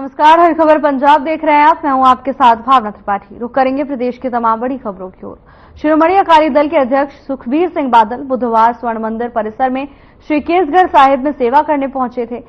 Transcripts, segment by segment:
नमस्कार, हर खबर पंजाब देख रहे हैं आप। मैं हूं आपके साथ भावना त्रिपाठी। रुक करेंगे प्रदेश की तमाम बड़ी खबरों की ओर। शिरोमणि अकाली दल के अध्यक्ष सुखबीर सिंह बादल बुधवार स्वर्ण मंदिर परिसर में श्री केसगढ़ साहिब में सेवा करने पहुंचे थे।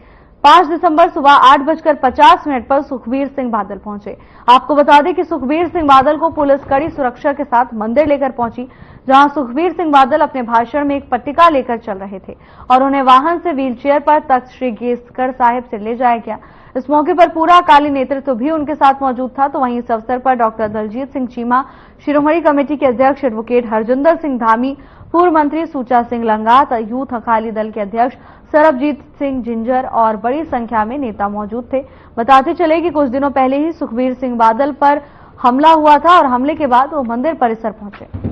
5 दिसंबर सुबह 8:50 पर सुखबीर सिंह बादल पहुंचे। आपको बता दें कि सुखबीर सिंह बादल को पुलिस कड़ी सुरक्षा के साथ मंदिर लेकर पहुंची, जहां सुखबीर सिंह बादल अपने भाषण में एक पट्टिका लेकर चल रहे थे और उन्हें वाहन से व्हीलचेयर पर तख्त श्री केसगढ़ साहिब से ले जाया गया। इस मौके पर पूरा अकाली नेतृत्व भी उनके साथ मौजूद था। तो वहीं इस अवसर पर डॉक्टर दलजीत सिंह चीमा, शिरोमणि कमेटी के अध्यक्ष एडवोकेट हरजिंदर सिंह धामी, पूर्व मंत्री सूचा सिंह लंगात, यूथ अकाली दल के अध्यक्ष सरबजीत सिंह जिंजर और बड़ी संख्या में नेता मौजूद थे। बताते चले कि कुछ दिनों पहले ही सुखबीर सिंह बादल पर हमला हुआ था और हमले के बाद वो मंदिर परिसर पहुंचे।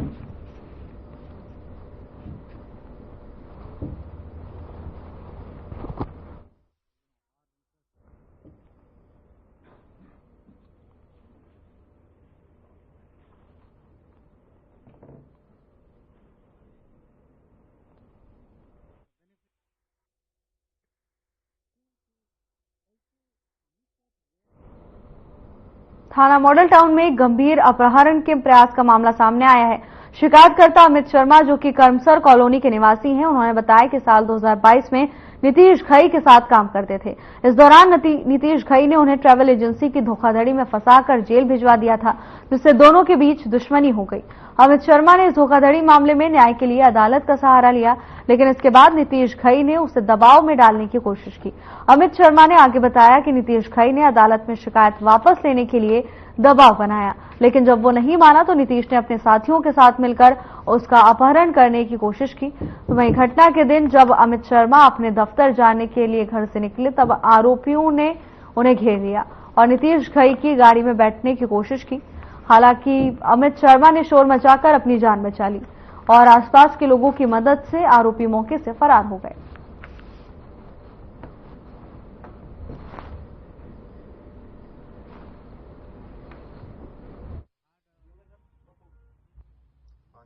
थाना मॉडल टाउन में गंभीर अपहरण के प्रयास का मामला सामने आया है। शिकायतकर्ता अमित शर्मा, जो कि कर्मसर कॉलोनी के निवासी हैं, उन्होंने बताया कि साल 2022 में नीतीश घई के साथ काम करते थे। इस दौरान नीतीश घई ने उन्हें ट्रैवल एजेंसी की धोखाधड़ी में फंसाकर जेल भिजवा दिया था, जिससे दोनों के बीच दुश्मनी हो गई। अमित शर्मा ने इस धोखाधड़ी मामले में न्याय के लिए अदालत का सहारा लिया, लेकिन इसके बाद नीतीश घई ने उसे दबाव में डालने की कोशिश की। अमित शर्मा ने आगे बताया कि नीतीश घई ने अदालत में शिकायत वापस लेने के लिए दबाव बनाया, लेकिन जब वो नहीं माना तो नीतीश ने अपने साथियों के साथ मिलकर उसका अपहरण करने की कोशिश की। तो वहीं घटना के दिन जब अमित शर्मा अपने दफ्तर जाने के लिए घर से निकले, तब आरोपियों ने उन्हें घेर लिया और नीतीश घई की गाड़ी में बैठने की कोशिश की। हालांकि अमित शर्मा ने शोर मचाकर अपनी जान बचा ली और आसपास के लोगों की मदद से आरोपी मौके से फरार हो गए।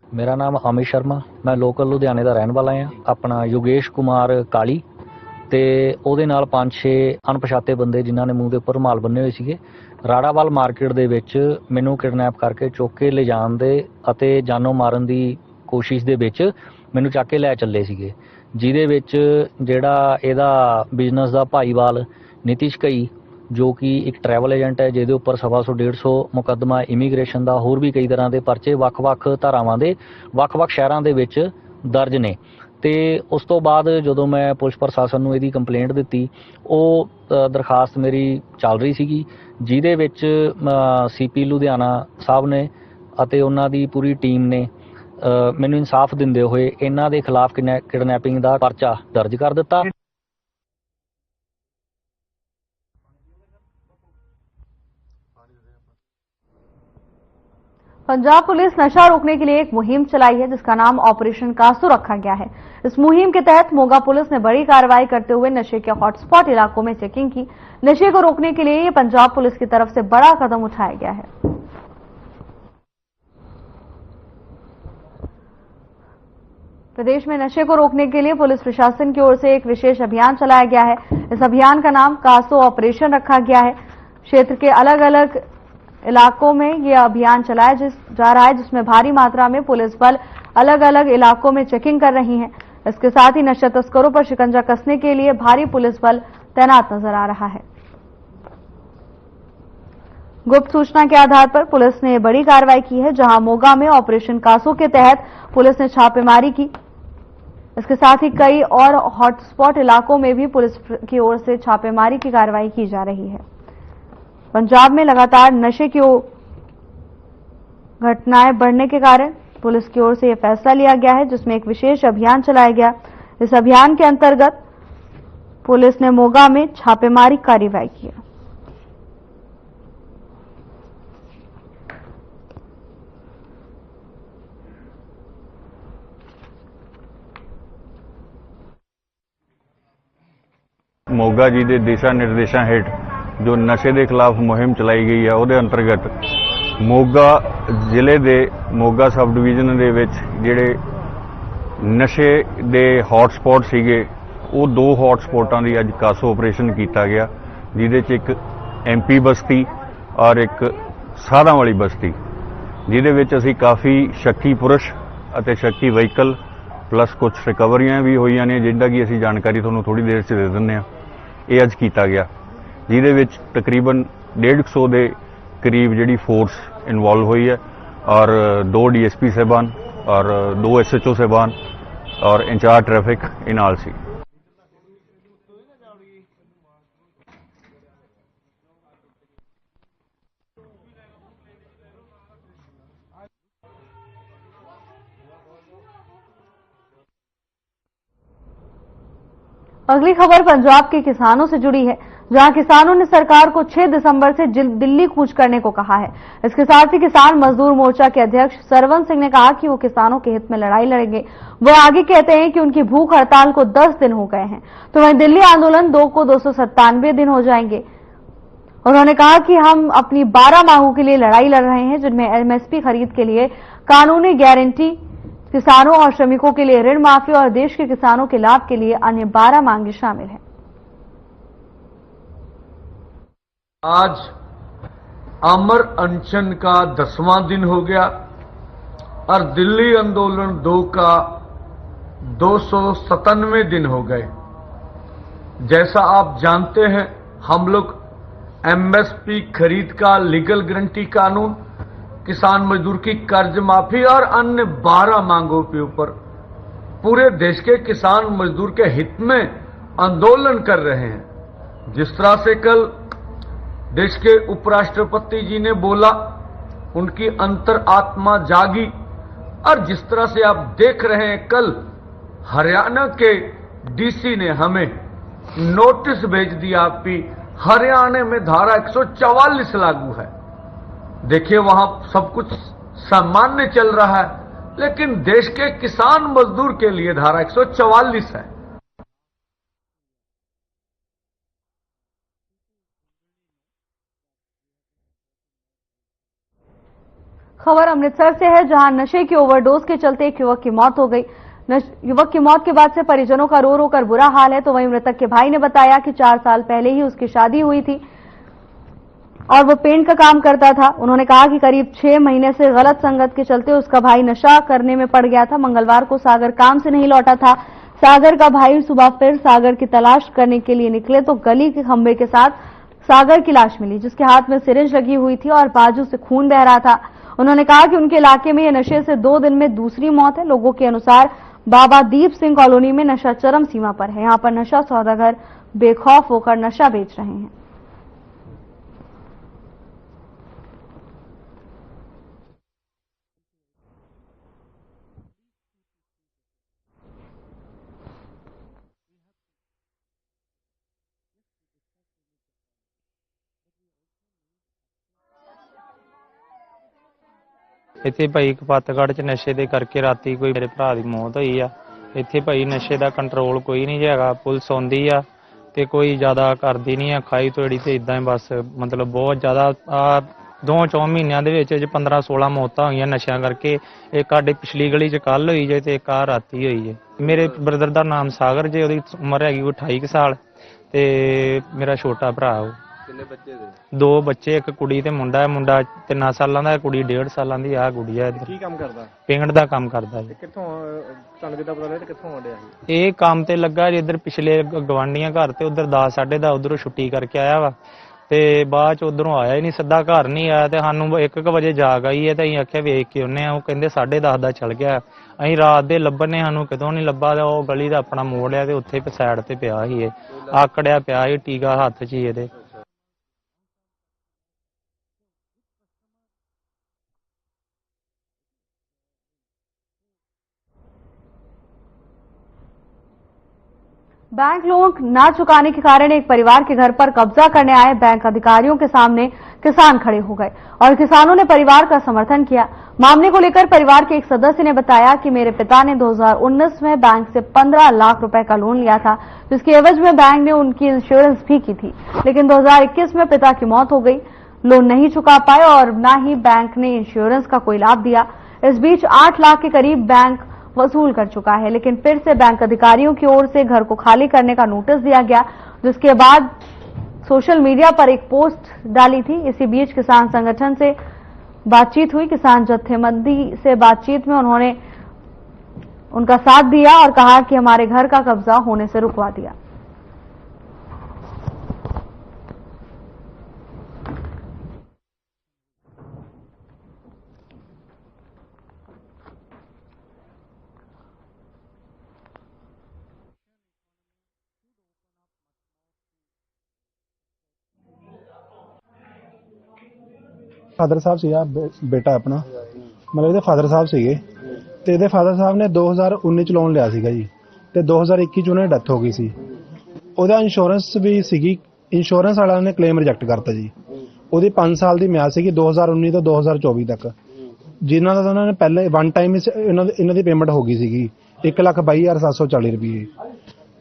मेरा नाम अमित शर्मा, मैं लोकल लुधियाने का रहने वाला हाँ। अपना योगेश कुमार काली ते ਉਹਦੇ ਨਾਲ 5-6 अनपछाते बंदे जिन्हों ने मूँह के उपर रुमाल बन्ने हुए सीगे, राड़ावाल मार्केट दे विच मैनू किडनैप करके चुक के ले जाण दे अते जानों मारन दी कोशिश दे विच मैनू चक के लै चले सीगे, जिहदे विच जिहड़ा इहदा बिजनस दा भाईवाल नीतीश घई, जो कि एक ट्रैवल एजेंट है, जिहदे उपर 125-150 मुकदमा इमीग्रेशन का होर भी कई तरह के परचे वक्-वक् धारावां दे वक्-वक् शहरां दे विच दर्ज ने। ते उस तो बाद जदों मैं पुलिस प्रशासन नूं इहदी कंप्लेंट दित्ती, ਉਹ दरखास्त मेरी चल रही सीगी, जिहदे विच सीपी लुधियाना साहब ने अते उन्हां दी पूरी टीम ने मैनूं इंसाफ दिंदे होए इन्हां दे खिलाफ किडनैपिंग दा परचा दर्ज कर दित्ता। पंजाब पुलिस नशा रोकने के लिए एक मुहिम चलाई है, जिसका नाम ऑपरेशन कासू रखा गया है। इस मुहिम के तहत मोगा पुलिस ने बड़ी कार्रवाई करते हुए नशे के हॉटस्पॉट इलाकों में चेकिंग की। नशे को रोकने के लिए ये पंजाब पुलिस की तरफ से बड़ा कदम उठाया गया है। प्रदेश में नशे को रोकने के लिए पुलिस प्रशासन की ओर से एक विशेष अभियान चलाया गया है। इस अभियान का नाम कासो ऑपरेशन रखा गया है। क्षेत्र के अलग अलग इलाकों में यह अभियान चलाया जा रहा है, जिसमें भारी मात्रा में पुलिस बल अलग अलग इलाकों में चेकिंग कर रही है। इसके साथ ही नशा तस्करों पर शिकंजा कसने के लिए भारी पुलिस बल तैनात नजर आ रहा है। गुप्त सूचना के आधार पर पुलिस ने बड़ी कार्रवाई की है, जहां मोगा में ऑपरेशन कासो के तहत पुलिस ने छापेमारी की। इसके साथ ही कई और हॉटस्पॉट इलाकों में भी पुलिस की ओर से छापेमारी की कार्रवाई की जा रही है। पंजाब में लगातार नशे की घटनाएं बढ़ने के कारण पुलिस की ओर से यह फैसला लिया गया है, जिसमें एक विशेष अभियान चलाया गया। इस अभियान के अंतर्गत पुलिस ने मोगा में छापेमारी कार्रवाई किया। मोगा जी के दिशा निर्देशों हेठ जो नशे के खिलाफ मुहिम चलाई गई है, उसके अंतर्गत मोगा जिले के मोगा सब डिवीजन दे विच जिहड़े नशे के हॉटस्पॉट सीगे, वो 2 हॉटस्पॉटां दी अज कासो ऑपरेशन किया गया, जिहदे च एक MP ਬਸਤੀ ਔਰ ਇੱਕ ਸਾਧਾਂ ਵਾਲੀ ਬਸਤੀ, ਜਿਹਦੇ ਵਿੱਚ ਅਸੀਂ ਕਾਫੀ ਸ਼ੱਕੀ ਪੁਰਸ਼ ਅਤੇ ਸ਼ੱਕੀ ਵਹੀਕਲ ਪਲੱਸ ਕੁਝ ਰਿਕਵਰੀਆਂ ਵੀ ਹੋਈਆਂ ਨੇ, ਜਿੱਦਾਂ ਕਿ ਅਸੀਂ ਜਾਣਕਾਰੀ ਤੁਹਾਨੂੰ ਥੋੜੀ ਦੇਰ 'ਚ ਦੇ ਦਿੰਦੇ ਹਾਂ। ਇਹ ਅੱਜ ਕੀਤਾ ਗਿਆ, ਜਿਹਦੇ ਵਿੱਚ ਤਕਰੀਬਨ 150 ਦੇ ਕਰੀਬ ਜਿਹੜੀ ਫੋਰਸ ਇਨਵੋਲਵ ਹੋਈ ਹੈ और 2 DSP साहबान और 2 SHO साहबान और इंचार्ज ट्रैफिक इनाल सी। अगली खबर पंजाब के किसानों से जुड़ी है, जहां किसानों ने सरकार को 6 दिसंबर से दिल्ली कूच करने को कहा है। इसके साथ ही किसान मजदूर मोर्चा के अध्यक्ष सरवन सिंह ने कहा कि वो किसानों के हित में लड़ाई लड़ेंगे। वो आगे कहते हैं कि उनकी भूख हड़ताल को 10 दिन हो गए हैं, तो वहीं दिल्ली आंदोलन 2 को 297 दिन हो जाएंगे। उन्होंने कहा कि हम अपनी 12 मांगों के लिए लड़ाई लड़ रहे हैं, जिनमें MSP खरीद के लिए कानूनी गारंटी, किसानों और श्रमिकों के लिए ऋण माफी और देश के किसानों के लाभ के लिए अन्य 12 मांगे शामिल हैं। आज अमर अनशन का 10वां दिन हो गया और दिल्ली आंदोलन 2 का 297 दिन हो गए। जैसा आप जानते हैं, हम लोग MSP खरीद का लीगल गारंटी कानून, किसान मजदूर की कर्ज माफी और अन्य 12 मांगों के ऊपर पूरे देश के किसान मजदूर के हित में आंदोलन कर रहे हैं। जिस तरह से कल देश के उपराष्ट्रपति जी ने बोला, उनकी अंतर आत्मा जागी, और जिस तरह से आप देख रहे हैं, कल हरियाणा के DC ने हमें नोटिस भेज दिया कि हरियाणा में धारा 144 लागू है। देखिए, वहां सब कुछ सामान्य चल रहा है, लेकिन देश के किसान मजदूर के लिए धारा 144 है। खबर अमृतसर से है, जहां नशे की ओवरडोज के चलते एक युवक की मौत हो गई। युवक की मौत के बाद से परिजनों का रो रो कर बुरा हाल है। तो वहीं मृतक के भाई ने बताया कि 4 साल पहले ही उसकी शादी हुई थी और वो पेंट का काम करता था। उन्होंने कहा कि करीब 6 महीने से गलत संगत के चलते उसका भाई नशा करने में पड़ गया था। मंगलवार को सागर काम से नहीं लौटा था। सागर का भाई सुबह फिर सागर की तलाश करने के लिए निकले तो गली के खंभे के साथ सागर की लाश मिली, जिसके हाथ में सिरिंज लगी हुई थी और बाजू से खून बह रहा था। उन्होंने कहा कि उनके इलाके में यह नशे से 2 दिन में दूसरी मौत है। लोगों के अनुसार बाबा दीप सिंह कॉलोनी में नशा चरम सीमा पर है। यहां पर नशा सौदागर बेखौफ होकर नशा बेच रहे हैं। ਇੱਥੇ ਭਾਈ ਕਪੱਤਗੜ੍ਹ ਚ ਨਸ਼ੇ ਦੇ ਕਰਕੇ ਰਾਤੀ ਕੋਈ ਮੇਰੇ ਭਰਾ ਦੀ ਮੌਤ ਹੋਈ ਆ। ਇੱਥੇ ਭਾਈ ਨਸ਼ੇ ਦਾ ਕੰਟਰੋਲ ਕੋਈ ਨਹੀਂ ਹੈਗਾ, ਪੁਲਿਸ ਆਉਂਦੀ ਆ ਤੇ ਕੋਈ ਜ਼ਿਆਦਾ ਕਰਦੀ ਨਹੀਂ ਆ। ਖਾਈ ਤੋੜੀ ਤੇ ਇਦਾਂ ਹੀ ਬਸ, ਮਤਲਬ ਬਹੁਤ ਜ਼ਿਆਦਾ 2-4 ਮਹੀਨਿਆਂ ਦੇ ਵਿੱਚ 15-16 ਮੌਤਾਂ ਹੋਈਆਂ ਨਸ਼ਿਆਂ ਕਰਕੇ। ਇੱਕ ਸਾਡੇ ਪਿਛਲੀ ਗਲੀ ਚ ਕੱਲ ਹੋਈ ਜੇ ਤੇ ਇੱਕ ਆ ਰਾਤੀ ਹੋਈ ਜੇ। ਮੇਰੇ ਬ੍ਰਦਰ ਦਾ ਨਾਮ ਸਾਗਰ ਜੇ, ਉਹਦੀ ਉਮਰ ਹੈਗੀ 28 ਸਾਲ ਤੇ ਮੇਰਾ ਛੋਟਾ ਭਰਾ ਉਹ। ਕਿੰਨੇ ਬੱਚੇ ਦੇ? 2 ਬੱਚੇ, ਇੱਕ ਕੁੜੀ ਤੇ ਮੁੰਡਾ ਹੈ। ਮੁੰਡਾ 3 ਸਾਲਾਂ ਦਾ, ਕੁੜੀ 1.5 ਸਾਲਾਂ ਦੀ। ਆ ਗੁੜੀਆ ਇੱਧਰ ਕੀ ਕੰਮ ਕਰਦਾ? ਪੇਂਟ ਦਾ ਕੰਮ ਕਰਦਾ ਜੀ। ਕਿੱਥੋਂ ਤੁਹਾਨੂੰ ਕਿੱਦਾਂ ਪਤਾ ਲੱਗਿਆ ਕਿੱਥੋਂ ਆਉਂਦਿਆ ਸੀ? ਇਹ ਕੰਮ ਤੇ ਲੱਗਾ ਜੀ ਇੱਧਰ ਪਿਛਲੇ ਗਵਾਂਢੀਆਂ ਘਰ ਤੇ ਉਧਰ 10 10:30 ਉਧਰੋਂ ਛੁੱਟੀ ਕਰਕੇ ਆਇਆ ਵਾ ਤੇ ਬਾਅਦ ਚ ਉਧਰੋਂ ਆਇਆ ਹੀ ਨਹੀਂ, ਸਿੱਧਾ ਘਰ ਨਹੀਂ ਆਇਆ ਤੇ ਸਾਨੂੰ 1 ਵਜੇ ਜਾਗ ਆਈ ਹੈ ਤੇ ਅਸੀਂ ਆਖਿਆ ਵੇਖ ਕੇ ਉਹਨੇ। ਉਹ ਕਹਿੰਦੇ 10:30 ਦਾ ਚਲ ਗਿਆ। ਅਸੀਂ ਰਾਤ ਦੇ ਲੱਭਣੇ, ਸਾਨੂੰ ਕਿਤੋਂ ਨਹੀਂ ਲੱਭਾ। ਉਹ ਗਲੀ ਦਾ ਆਪਣਾ ਮੋੜ ਆ ਤੇ ਉੱਥੇ ਸਾਈਡ ਤੇ ਪਿਆ ਸੀ, ਇਹ ਆਕੜਿਆ ਪਿਆ ਸੀ, ਟੀਕਾ ਹੱਥ 'ਚ ਹੀ ਇਹਦੇ। बैंक लोन ना चुकाने के कारण एक परिवार के घर पर कब्जा करने आए बैंक अधिकारियों के सामने किसान खड़े हो गए और किसानों ने परिवार का समर्थन किया। मामले को लेकर परिवार के एक सदस्य ने बताया कि मेरे पिता ने 2019 में बैंक से 15 लाख रुपए का लोन लिया था, जिसके एवज में बैंक ने उनकी इंश्योरेंस भी की थी, लेकिन 2021 में पिता की मौत हो गई। लोन नहीं चुका पाए और न ही बैंक ने इंश्योरेंस का कोई लाभ दिया। इस बीच 8 लाख के करीब बैंक वसूल कर चुका है, लेकिन फिर से बैंक अधिकारियों की ओर से घर को खाली करने का नोटिस दिया गया, जिसके बाद सोशल मीडिया पर एक पोस्ट डाली थी। इसी बीच किसान संगठन से बातचीत हुई। किसान जत्थेबंदी से बातचीत में उन्होंने उनका साथ दिया और कहा कि हमारे घर का कब्जा होने से रुकवा दिया। ਫਾਦਰ ਸਾਹਿਬ ਸੀਗਾ ਬੇਟਾ ਆਪਣਾ, ਮਤਲਬ ਇਹਦੇ ਫਾਦਰ ਸਾਹਿਬ ਸੀਗੇ ਤੇ ਇਹਦੇ ਫਾਦਰ ਸਾਹਿਬ ਨੇ 2019 ਚ ਲੋਨ ਲਿਆ ਸੀਗਾ ਜੀ ਤੇ 2021 ਚ ਉਹਨਾਂ ਦੀ ਡੈਥ ਹੋ ਗਈ ਸੀ। ਉਹਦਾ ਇੰਸ਼ੋਰੈਂਸ ਵੀ ਸੀਗੀ, ਇੰਸ਼ੋਰੈਂਸ ਵਾਲਿਆਂ ਨੇ ਕਲੇਮ ਰਿਜੈਕਟ ਕਰਤਾ ਜੀ। ਉਹਦੀ 5 ਸਾਲ ਦੀ ਮਿਆਦ ਸੀਗੀ 2019 ਤੋਂ 2024 ਤੱਕ, ਜਿਨ੍ਹਾਂ ਦਾ ਉਹਨਾਂ ਨੇ ਪਹਿਲੇ ਵਨ ਟਾਈਮ ਇਹਨਾਂ ਦੀ ਪੇਮੈਂਟ ਹੋ ਗਈ ਸੀਗੀ 1,22,740 ਰੁਪਏ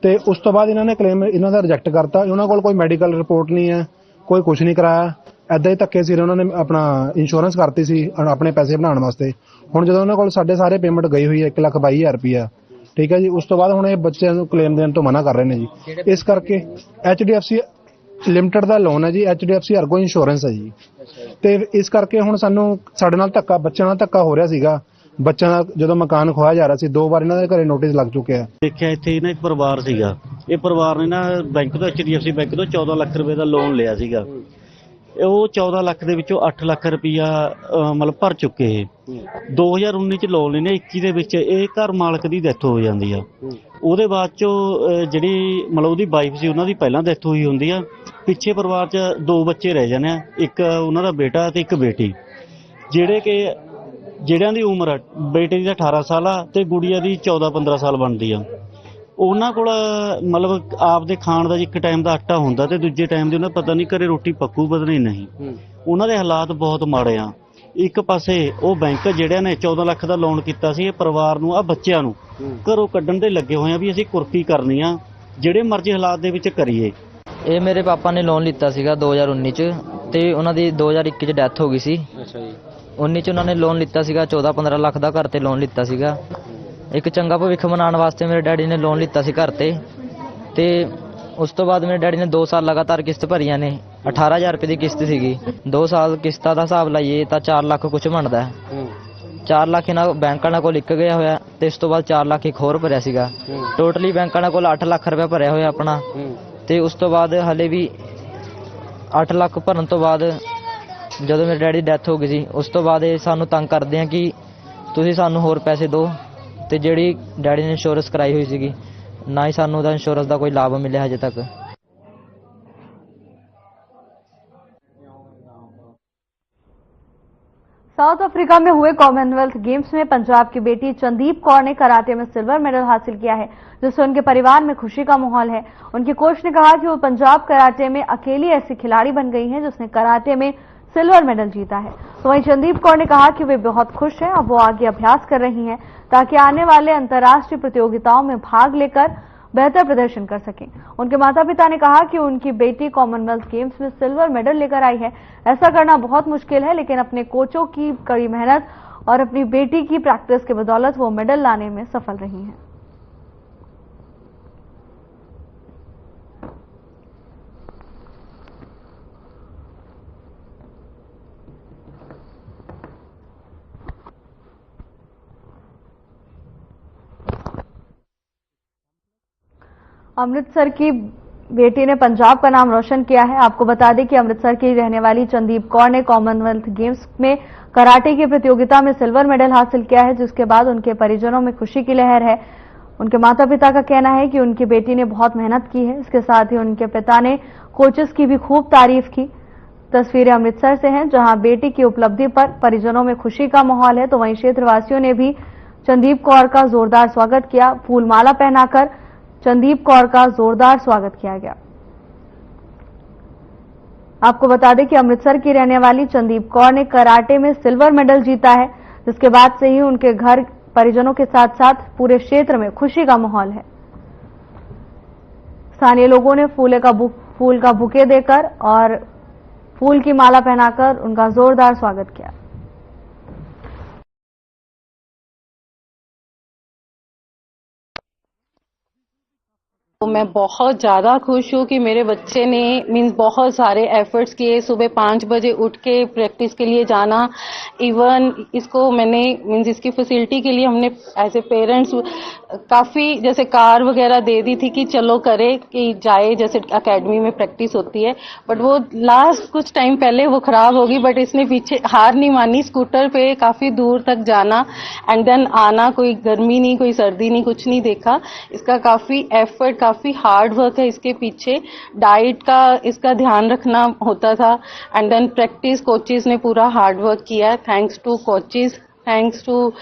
ਤੇ ਉਸ ਤੋਂ ਬਾਅਦ ਇਹਨਾਂ ਨੇ ਕਲੇਮ ਇਹਨਾਂ ਦਾ ਰਿਜੈਕਟ ਕਰਤਾ। ਉਹਨਾਂ ਕੋਲ ਕੋਈ ਮੈਡੀਕਲ ਰਿਪੋਰਟ ਨਹੀਂ ਹੈ, ਕੋਈ ਕੁਝ ਨਹੀਂ ਕਰਾਇਆ, ਐਦਾਂ ਹੀ ਧੱਕੇ ਸਿਰ ਉਹਨਾਂ ਨੇ ਆਪਣਾ ਇੰਸ਼ੋਰੈਂਸ ਕਰਤੀ ਸੀ ਆਪਣੇ ਪੈਸੇ ਬਣਾਉਣ ਵਾਸਤੇ। ਹੁਣ ਜਦੋਂ ਉਹਨਾਂ ਕੋਲ ਸਾਡੇ ਸਾਰੇ ਪੇਮੈਂਟ ਗਈ ਹੋਈ ਹੈ 1,22,000 ਰੁਪਇਆ, ਠੀਕ ਹੈ ਜੀ, ਉਸ ਤੋਂ ਬਾਅਦ ਹੁਣ ਇਹ ਬੱਚਿਆਂ ਨੂੰ ਕਲੇਮ ਦੇਣ ਤੋਂ ਮਨਾ ਕਰ ਰਹੇ ਨੇ ਜੀ। ਇਸ ਕਰਕੇ HDFC ਲਿਮਟਿਡ ਦਾ ਲੋਨ ਹੈ ਜੀ, HDFC ਅਰਗੋ ਇੰਸ਼ੋਰੈਂਸ ਹੈ ਜੀ, ਤੇ ਇਸ ਕਰਕੇ ਹੁਣ ਸਾਡੇ ਨਾਲ ਧੱਕਾ, ਬੱਚਿਆਂ ਨਾਲ ਧੱਕਾ ਹੋ ਰਿਹਾ ਸੀਗਾ। ਬੱਚਿਆਂ ਦਾ ਜਦੋਂ ਮਕਾਨ ਖੋਇਆ ਜਾ ਰਿਹਾ ਸੀ, 2 ਵਾਰ ਇਹਨਾਂ ਦੇ ਘਰੇ ਨੋਟਿਸ ਲੱਗ ਚੁੱਕਿਆ। ਦੇਖਿਆ ਇੱਥੇ ਨਾ ਇੱਕ ਪਰਿਵਾਰ ਸੀਗਾ, ਇਹ ਪਰਿਵਾਰ ਨੇ ਨਾ ਬੈਂਕ ਤੋਂ HDFC ਬੈਂਕ ਤੋਂ 14 ਲੱਖ ਰੁਪਏ ਦਾ ਲੋਨ ਲਿਆ ਸੀਗਾ। ਉਹ 14 ਲੱਖ ਦੇ ਵਿੱਚੋਂ 8 ਲੱਖ ਰੁਪਈਆ ਮਤਲਬ ਭਰ ਚੁੱਕੇ। 2019 ਚ ਲੋਨ ਲੈਣੇ, 21 ਦੇ ਵਿੱਚ ਇਹ ਘਰ ਮਾਲਕ ਦੀ ਡੈਥ ਹੋ ਜਾਂਦੀ ਆ। ਉਹਦੇ ਬਾਅਦ ਚੋਂ ਜਿਹੜੀ ਮਤਲਬ ਉਹਦੀ ਵਾਈਫ ਸੀ, ਉਹਨਾਂ ਦੀ ਪਹਿਲਾਂ ਡੈਥ ਹੋਈ ਹੁੰਦੀ ਆ। ਪਿੱਛੇ ਪਰਿਵਾਰ 'ਚ 2 ਬੱਚੇ ਰਹਿ ਜਾਂਦੇ ਆ, ਇੱਕ ਉਹਨਾਂ ਦਾ ਬੇਟਾ ਤੇ ਇੱਕ ਬੇਟੀ, ਜਿਹੜਿਆਂ ਦੀ ਉਮਰ ਬੇਟੇ ਦੀ 18 ਸਾਲ ਆ ਤੇ ਗੁੜੀਆ ਦੀ 14-15 ਸਾਲ ਬਣਦੀ ਆ। ਉਹਨਾਂ ਕੋਲ ਮਤਲਬ ਆਪਦੇ ਖਾਣ ਦਾ ਇੱਕ ਟਾਈਮ ਦਾ ਆਟਾ ਹੁੰਦਾ ਤੇ ਦੂਜੇ ਟਾਈਮ ਦੇ ਉਹਨਾਂ ਪਤਾ ਨਹੀਂ ਘਰੇ ਰੋਟੀ ਪੱਕੂ ਬਦਨੀ ਨਹੀਂ। ਉਹਨਾਂ ਦੇ ਹਾਲਾਤ ਬਹੁਤ ਮਾੜੇ ਆ। ਇੱਕ ਪਾਸੇ ਉਹ ਬੈਂਕ ਜਿਹੜਿਆਂ ਨੇ 14 ਲੱਖ ਦਾ ਲੋਨ ਕੀਤਾ ਸੀ, ਇਹ ਪਰਿਵਾਰ ਨੂੰ, ਆ ਬੱਚਿਆਂ ਨੂੰ ਘਰੋਂ ਕੱਢਣ ਦੇ ਲੱਗੇ ਹੋਏ ਆ ਵੀ ਅਸੀਂ ਕੁਰਕੀ ਕਰਨੀ ਆ, ਜਿਹੜੇ ਮਰਜ਼ੀ ਹਾਲਾਤ ਦੇ ਵਿੱਚ ਕਰੀਏ। ਇਹ ਮੇਰੇ ਪਾਪਾ ਨੇ ਲੋਨ ਲਿੱਤਾ ਸੀਗਾ 2019 ਚ ਤੇ ਉਹਨਾਂ ਦੀ 2021 ਚ ਡੈਥ ਹੋ ਗਈ ਸੀ। ਅੱਛਾ ਜੀ। 19 ਚ ਉਹਨਾਂ ਨੇ ਲੋਨ ਲਿੱਤਾ ਸੀਗਾ 14-15 ਲੱਖ ਦਾ ਘਰ ਤੇ ਲੋਨ ਲਿੱਤਾ ਸੀਗਾ। ਇੱਕ ਚੰਗਾ ਭਵਿੱਖ ਬਣਾਉਣ ਵਾਸਤੇ ਮੇਰੇ ਡੈਡੀ ਨੇ ਲੋਨ ਲਿੱਤਾ ਸੀ ਘਰ ਤੇ ਉਸ ਤੋਂ ਬਾਅਦ ਮੇਰੇ ਡੈਡੀ ਨੇ 2 ਸਾਲ ਲਗਾਤਾਰ ਕਿਸ਼ਤ ਭਰੀਆਂ ਨੇ। 18,000 ਰੁਪਏ ਦੀ ਕਿਸ਼ਤ ਸੀਗੀ। 2 ਸਾਲ ਕਿਸ਼ਤਾਂ ਦਾ ਹਿਸਾਬ ਲਾਈਏ ਤਾਂ 4 ਲੱਖ ਕੁਝ ਬਣਦਾ। 4 ਲੱਖ ਇਹਨਾਂ ਬੈਂਕਾਂ ਕੋਲ ਇੱਕ ਗਿਆ ਹੋਇਆ ਤੇ ਇਸ ਤੋਂ ਬਾਅਦ 4 ਲੱਖ ਇੱਕ ਹੋਰ ਭਰਿਆ ਸੀਗਾ। ਟੋਟਲੀ ਬੈਂਕਾਂ ਕੋਲ 8 ਲੱਖ ਰੁਪਏ ਭਰਿਆ ਹੋਇਆ ਆਪਣਾ। ਤੇ ਉਸ ਤੋਂ ਬਾਅਦ ਹਲੇ ਵੀ 8 ਲੱਖ ਭਰਨ ਤੋਂ ਬਾਅਦ ਜਦੋਂ ਮੇਰੇ ਡੈਡੀ ਦੀ ਡੈਥ ਹੋ ਗਈ ਸੀ, ਉਸ ਤੋਂ ਬਾਅਦ ਇਹ ਸਾਨੂੰ ਤੰਗ ਕਰਦੇ ਆ ਕਿ ਤੁਸੀਂ ਸਾਨੂੰ ਹੋਰ ਪੈਸੇ ਦਿਓ। ਤੇ ਜਿਹੜੀ ਡੈਡੀ ਨੇ ਇੰਸ਼ੋਰੈਂਸ ਕਰਾਈ ਹੋਈ ਸੀਗੀ, ਨਾ ਹੀ ਸਾਨੂੰ ਉਹਦਾ ਇੰਸ਼ੋਰੈਂਸ ਦਾ ਕੋਈ ਲਾਭ ਮਿਲਿਆ ਹਜੇ ਤੱਕ। साउथ अफ्रीका में हुए कॉमनवेल्थ गेम्स में पंजाब की बेटी चंदीप कौर ने कराटे में सिल्वर मेडल हासिल किया है, जिससे उनके परिवार में खुशी का माहौल है। उनके कोच ने कहा कि वो पंजाब कराटे में अकेली ऐसी खिलाड़ी बन गई हैं जिसने कराटे में सिल्वर मेडल जीता है। तो वहीं चंदीप कौर ने कहा कि वे बहुत खुश हैं। अब वो आगे अभ्यास कर रही हैं ताकि आने वाले अंतर्राष्ट्रीय प्रतियोगिताओं में भाग लेकर बेहतर प्रदर्शन कर सकें। उनके माता पिता ने कहा कि उनकी बेटी कॉमनवेल्थ गेम्स में सिल्वर मेडल लेकर आई है। ऐसा करना बहुत मुश्किल है, लेकिन अपने कोचों की कड़ी मेहनत और अपनी बेटी की प्रैक्टिस के बदौलत वो मेडल लाने में सफल रही हैं। अमृतसर की बेटी ने पंजाब का नाम रोशन किया है। आपको बता दें कि अमृतसर की रहने वाली चंदीप कौर ने कॉमनवेल्थ गेम्स में कराटे की प्रतियोगिता में सिल्वर मेडल हासिल किया है, जिसके बाद उनके परिजनों में खुशी की लहर है। उनके माता पिता का कहना है कि उनकी बेटी ने बहुत मेहनत की है। इसके साथ ही उनके पिता ने कोचेस की भी खूब तारीफ की। तस्वीरें अमृतसर से हैं, जहां बेटी की उपलब्धि पर परिजनों में खुशी का माहौल है। तो वहीं क्षेत्रवासियों ने भी चंदीप कौर का जोरदार स्वागत किया। फूलमाला पहनाकर चंदीप कौर का जोरदार स्वागत किया गया। आपको बता दें कि अमृतसर की रहने वाली चंदीप कौर ने कराटे में सिल्वर मेडल जीता है, जिसके बाद से ही उनके घर परिजनों के साथ साथ पूरे क्षेत्र में खुशी का माहौल है। स्थानीय लोगों ने फूल का बुके देकर और फूल की माला पहनाकर उनका जोरदार स्वागत किया। मैं बहुत ज़्यादा खुश हूँ कि मेरे बच्चे ने मीन्स बहुत सारे एफर्ट्स किए, सुबह 5 बजे उठ के प्रैक्टिस के लिए जाना। इवन इसको मैंने मीन्स इसकी फैसिलिटी के लिए हमने एज ए पेरेंट्स काफ़ी जैसे कार वगैरह दे दी थी कि चलो करे कि जाए, जैसे एकेडमी में प्रैक्टिस होती है। बट वो लास्ट कुछ टाइम पहले वो ख़राब होगी, बट इसने पीछे हार नहीं मानी, स्कूटर पे काफ़ी दूर तक जाना एंड देन आना, कोई गर्मी नहीं, कोई सर्दी नहीं, कुछ नहीं देखा। इसका काफ़ी एफर्ट, काफ़ी हार्ड वर्क है इसके पीछे। डाइट का इसका ध्यान रखना होता था एंड देन प्रैक्टिस कोचेस ने पूरा हार्ड वर्क किया है। Thanks to coaches, thanks to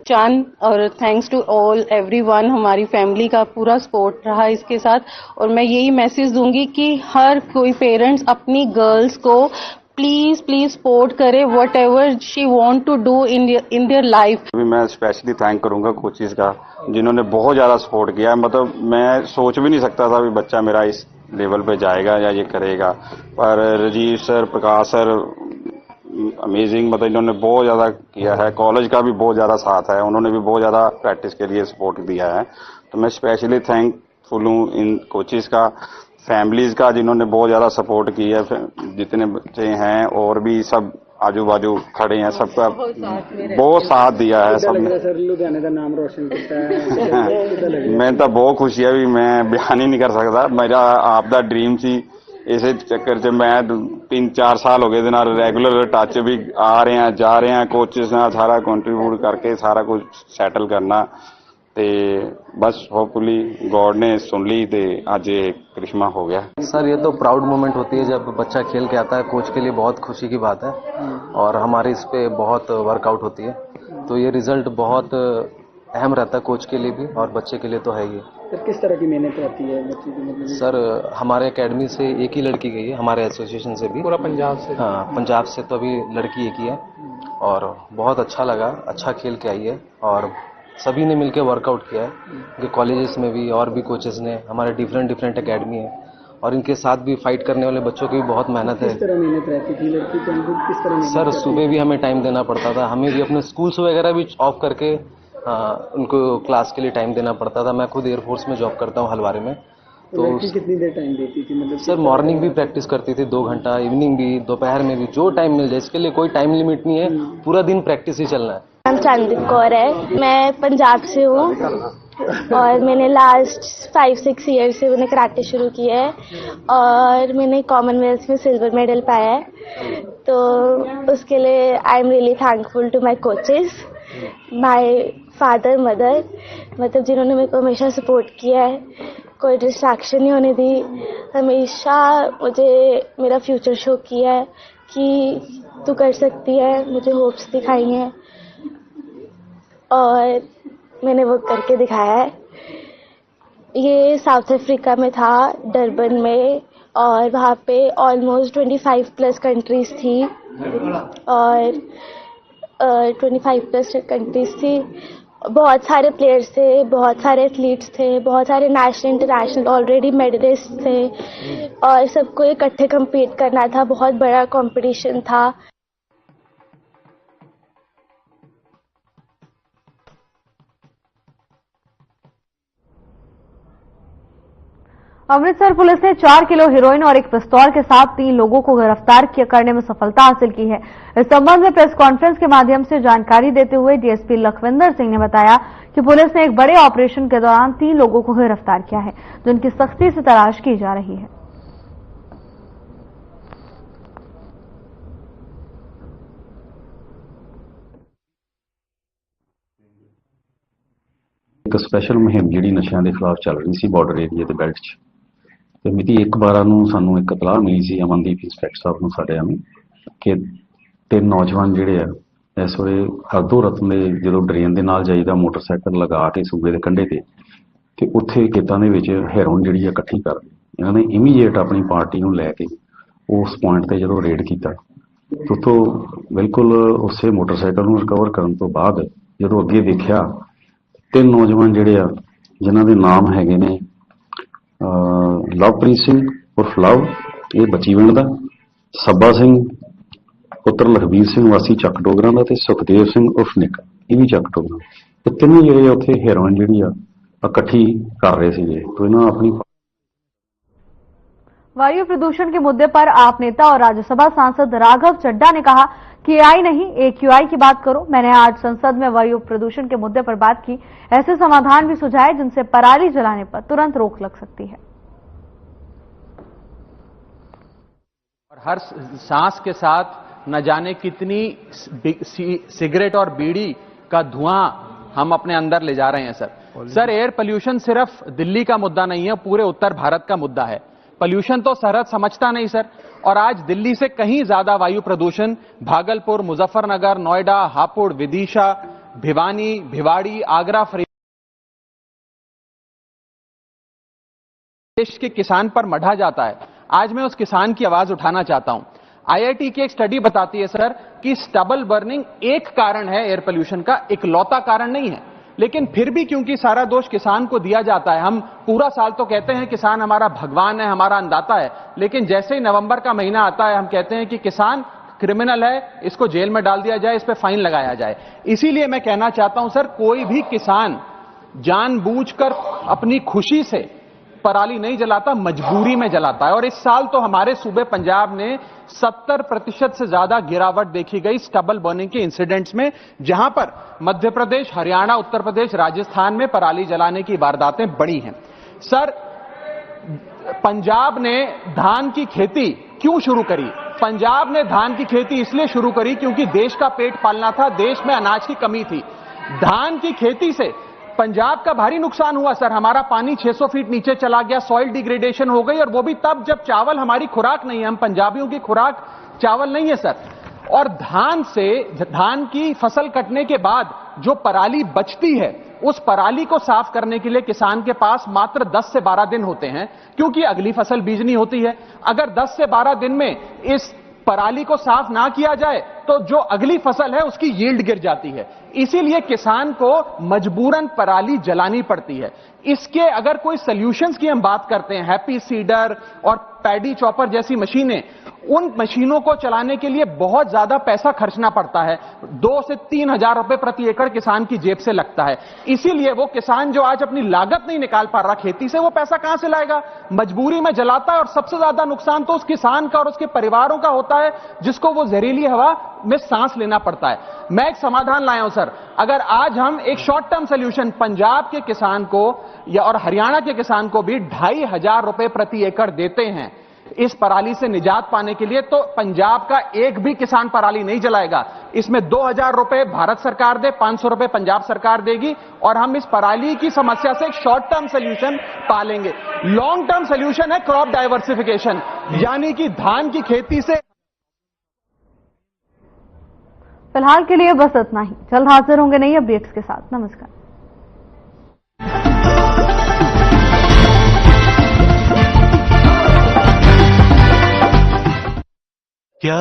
Chand और थैंक्स टू ऑल एवरीवन। हमारी फैमिली का पूरा सपोर्ट रहा इसके साथ। और मैं यही मैसेज दूंगी कि हर कोई पेरेंट्स अपनी गर्ल्स को प्लीज सपोर्ट करे whatever she want to do in their life. मैं स्पेशली थैंक करूंगा कोचेस का, जिन्होंने बहुत ज़्यादा सपोर्ट किया। मतलब मैं सोच भी नहीं सकता था भी बच्चा मेरा इस लेवल पे जाएगा या ये करेगा, पर राजीव सर, प्रकाश सर अमेजिंग, मतलब इन्होंने बहुत ज़्यादा किया है। कॉलेज का भी बहुत ज़्यादा साथ है, उन्होंने भी बहुत ज़्यादा प्रैक्टिस के लिए सपोर्ट दिया है। तो मैं स्पेशली थैंकफुल हूँ इन कोचेस का, फैमिलीज का, जिन्होंने बहुत ज़्यादा सपोर्ट की है। जितने बच्चे हैं और भी सब आजू बाजू खड़े हैं, सबका बहुत साथ दिया है सबने। सर लुधियाने का नाम रोशन किया है। मैं तो बहुत खुशी है भी मैं बयान ही नहीं कर सकता। मेरा आप दा ड्रीम सी, इसे चक्कर च मैं 3-4 साल हो गए रेगुलर टच भी आ रहे हैं, जा रहे हैं, कोचेस ने सारा कंट्रीब्यूट करके सारा कुछ सेटल करना। ते बस होपफुली गॉड ने सुन ली ते आज ये करिश्मा हो गया। सर ये तो प्राउड मोमेंट होती है जब बच्चा खेल के आता है, कोच के लिए बहुत खुशी की बात है और हमारी इस पे बहुत वर्कआउट होती है। तो ये रिजल्ट बहुत अहम रहता है कोच के लिए भी और बच्चे के लिए तो है ही। सर किस तरह की मेहनत रहती है बच्चे की? मतलब सर हमारे एकेडमी से एक ही लड़की गई है, हमारे एसोसिएशन से भी। पूरा पंजाब से? हाँ, पंजाब से तो अभी लड़की एक ही है और बहुत अच्छा लगा, अच्छा खेल के आई है और सभी ने मिलकर वर्कआउट किया है। कि कॉलेजेस में भी और भी कोचेस ने, हमारे डिफरेंट एकेडमी है और इनके साथ भी फाइट करने वाले बच्चों की भी बहुत मेहनत है। किस तरह मेहनत रहती थी लड़की को? किस तरह? सर सुबह भी हमें टाइम देना पड़ता था, हमें भी अपने स्कूल्स वगैरह भी ऑफ करके उनको क्लास के लिए टाइम देना पड़ता था। मैं खुद एयरफोर्स में जॉब करता हूँ हलवारे में। तो कितनी देर टाइम देती थी? मतलब सर मॉर्निंग भी प्रैक्टिस करती थी 2 घंटा, इवनिंग भी, दोपहर में भी, जो टाइम मिल जाए। इसके लिए कोई टाइम लिमिट नहीं है, पूरा दिन प्रैक्टिस ही चलना है। नाम चंदीप कौर है, मैं पंजाब से हूँ और मैंने लास्ट 5-6 ईयर से मैंने कराटे शुरू किया है और मैंने कॉमनवेल्थ में सिल्वर मेडल पाया है। तो उसके लिए I am really thankful to my coaches, my father, mother, मतलब जिन्होंने मेरे को हमेशा सपोर्ट किया है, कोई डिस्ट्रैक्शन नहीं होने दी, हमेशा मुझे मेरा फ्यूचर शो किया है कि तू कर सकती है, मुझे होप्स दिखाई हैं और मैंने वो करके दिखाया है। ये साउथ अफ्रीका में था, डरबन में, और वहाँ पे ऑलमोस्ट 25+ कंट्रीज थी और 25+ कंट्रीज थी। बहुत सारे प्लेयर्स थे, बहुत सारे एथलीट्स थे, बहुत सारे नेशनल इंटरनेशनल ऑलरेडी मेडलिस्ट थे और सबको इकट्ठे compete करना था। बहुत बड़ा कंपटीशन था। अमृतसर पुलिस ने 4 किलो हेरोइन और एक पिस्तौल के साथ 3 लोगों को गिरफ्तार करने में सफलता हासिल की है। इस संबंध में प्रेस कॉन्फ्रेंस के माध्यम से जानकारी देते हुए डीएसपी लखविंदर सिंह ने बताया कि पुलिस ने एक बड़े ऑपरेशन के दौरान 3 लोगों को गिरफ्तार किया है, जिनकी सख्ती से तलाश की जा रही है। एक स्पैशल मुहिम जी नशा के खिलाफ चल रही सी बॉर्डर एरिया के बेल्ट च, तो मिति 1/12 ਨੂੰ ਸਾਨੂੰ ਇੱਕ ਇਤਲਾਹ ਮਿਲੀ ਸੀ ਅਮਨਦੀਪ ਇੰਸਪੈਕਟਰ ਸਾਹਿਬ ਨੂੰ ਸਾਡਿਆਂ ਨੂੰ ਕਿ 3 ਨੌਜਵਾਨ ਜਿਹੜੇ ਆ ਇਸ ਵੇਲੇ ਹਰਦੋ ਰਤਨ ਦੇ ਜਦੋਂ ਡਰੇਨ ਦੇ ਨਾਲ ਜਾਈਦਾ ਮੋਟਰਸਾਈਕਲ ਲਗਾ ਕੇ ਸੂਬੇ ਦੇ ਕੰਢੇ ਤੇ ਉੱਥੇ ਖੇਤਾਂ ਦੇ ਵਿੱਚ ਹੈਰੋਇਨ ਜਿਹੜੀ ਆ ਇਕੱਠੀ ਕਰ ਲਈ। ਇਹਨਾਂ ਨੇ ਇਮੀਡੀਏਟ ਆਪਣੀ ਪਾਰਟੀ ਨੂੰ ਲੈ ਕੇ ਉਸ ਪੁਆਇੰਟ ਤੇ ਜਦੋਂ ਰੇਡ ਕੀਤਾ ਉੱਥੋਂ ਬਿਲਕੁਲ ਉਸੇ ਮੋਟਰਸਾਈਕਲ ਨੂੰ ਰਿਕਵਰ ਕਰਨ ਤੋਂ ਬਾਅਦ ਜਦੋਂ ਅੱਗੇ ਦੇਖਿਆ 3 ਨੌਜਵਾਨ ਜਿਹੜੇ ਆ ਜਿਨ੍ਹਾਂ ਦੇ ਨਾਮ ਹੈਗੇ ਨੇ ਲਵਪ੍ਰੀਤ ਸਿੰਘ ਉਰਫ ਲਵ, ਇਹ ਬੱਚੀਵਿੰਡ ਦਾ, ਸੱਬਾ ਸਿੰਘ ਪੁੱਤਰ ਲਖਬੀਰ ਸਿੰਘ ਵਾਸੀ ਚੱਕ ਡੋਗਰਾਂ ਦਾ, ਤੇ ਸੁਖਦੇਵ ਸਿੰਘ ਉਰਫ ਨਿੱਕਾ, ਇਹ ਵੀ ਚੱਕ ਡੋਗਰਾਂ। ਇਹ ਤਿੰਨੇ ਜਿਹੜੇ ਉੱਥੇ ਹੈਰੋਇਨ ਜਿਹੜੀ ਆ ਇਕੱਠੀ ਕਰ ਰਹੇ ਸੀਗੇ। तो ਇਹਨਾਂ ਆਪਣੀ वायु प्रदूषण के मुद्दे पर आप नेता और राज्यसभा सांसद राघव चड्ढा ने कहा कि एआई नहीं AQI की बात करो। मैंने आज संसद में वायु प्रदूषण के मुद्दे पर बात की, ऐसे समाधान भी सुझाए जिनसे पराली जलाने पर तुरंत रोक लग सकती है। और हर सांस के साथ न जाने कितनी सिगरेट और बीड़ी का धुआं हम अपने अंदर ले जा रहे हैं सर। एयर पोल्यूशन सिर्फ दिल्ली का मुद्दा नहीं है, पूरे उत्तर भारत का मुद्दा है। पोल्यूशन तो सरहद समझता नहीं सर, और आज दिल्ली से कहीं ज्यादा वायु प्रदूषण भागलपुर, मुजफ्फरनगर, नोएडा, हापुड़, विदिशा, भिवानी, भिवाड़ी, आगरा, देश के किसान पर मढ़ा जाता है। आज मैं उस किसान की आवाज उठाना चाहता हूं। IIT की एक स्टडी बताती है सर कि स्टबल बर्निंग एक कारण है एयर पोल्यूशन का, इकलौता कारण नहीं है। लेकिन फिर भी क्योंकि सारा दोष किसान को दिया जाता है, हम पूरा साल तो कहते हैं किसान हमारा भगवान है, हमारा अन्नदाता है, लेकिन जैसे ही नवंबर का महीना आता है हम कहते हैं कि किसान क्रिमिनल है, इसको जेल में डाल दिया जाए, इस पे फाइन लगाया जाए। इसीलिए मैं कहना चाहता हूं सर, कोई भी किसान जानबूझकर अपनी खुशी से पराली नहीं जलाता, मजबूरी में जलाता है। और इस साल तो हमारे सूबे पंजाब ने 70% से ज्यादा गिरावट देखी गई स्टबल बर्निंग के इंसिडेंट्स में, जहां पर मध्य प्रदेश, हरियाणा, उत्तर प्रदेश, राजस्थान में पराली जलाने की वारदातें बढ़ी हैं। सर, पंजाब ने धान की खेती क्यों शुरू करी? पंजाब ने धान की खेती इसलिए शुरू करी क्योंकि देश का पेट पालना था, देश में अनाज की कमी थी। धान की खेती से पंजाब का भारी नुकसान हुआ सर। हमारा पानी 600 फीट नीचे चला गया, सॉइल डिग्रेडेशन हो गई, और वो भी तब जब चावल हमारी खुराक नहीं है। हम पंजाबियों की खुराक चावल नहीं है सर। और धान की फसल कटने के बाद जो पराली बचती है, उस पराली को साफ करने के लिए किसान के पास मात्र 10 से 12 दिन होते हैं, क्योंकि अगली फसल बीजनी होती है। अगर 10 से 12 दिन में इस पराली को साफ ना किया जाए तो जो अगली फसल है उसकी यील्ड गिर जाती है। इसीलिए किसान को मजबूरन पराली जलानी पड़ती है। इसके अगर कोई सॉल्यूशंस की हम बात करते हैं, हैप्पी सीडर और पैडी चॉपर जैसी मशीनें, उन मशीनों को चलाने के लिए बहुत ज्यादा पैसा खर्चना पड़ता है। 2 से 3 हजार रुपए प्रति एकड़ किसान की जेब से लगता है। इसीलिए वो किसान जो आज अपनी लागत नहीं निकाल पा रहा खेती से, वो पैसा कहां से लाएगा? मजबूरी में जलाता है। और सबसे ज्यादा नुकसान तो उस किसान का और उसके परिवारों का होता है, जिसको वो जहरीली हवा में सांस लेना पड़ता है। मैं एक समाधान लाया हूं सर। अगर आज हम एक शॉर्ट टर्म सोल्यूशन पंजाब के किसान को या और हरियाणा के किसान को भी 2500 रुपए प्रति एकड़ देते हैं इस पराली से निजात पाने के लिए, तो पंजाब का एक भी किसान पराली नहीं जलाएगा। इसमें 2000 रुपए भारत सरकार दे, 500 रुपए पंजाब सरकार देगी, और हम इस पराली की समस्या से एक शॉर्ट टर्म सोल्यूशन पालेंगे। लॉन्ग टर्म सोल्यूशन है क्रॉप डाइवर्सिफिकेशन, यानी कि धान की खेती से। फिलहाल के लिए बस इतना ही। जल्द हाजिर होंगे नई अपडेट्स के साथ। नमस्कार। क्या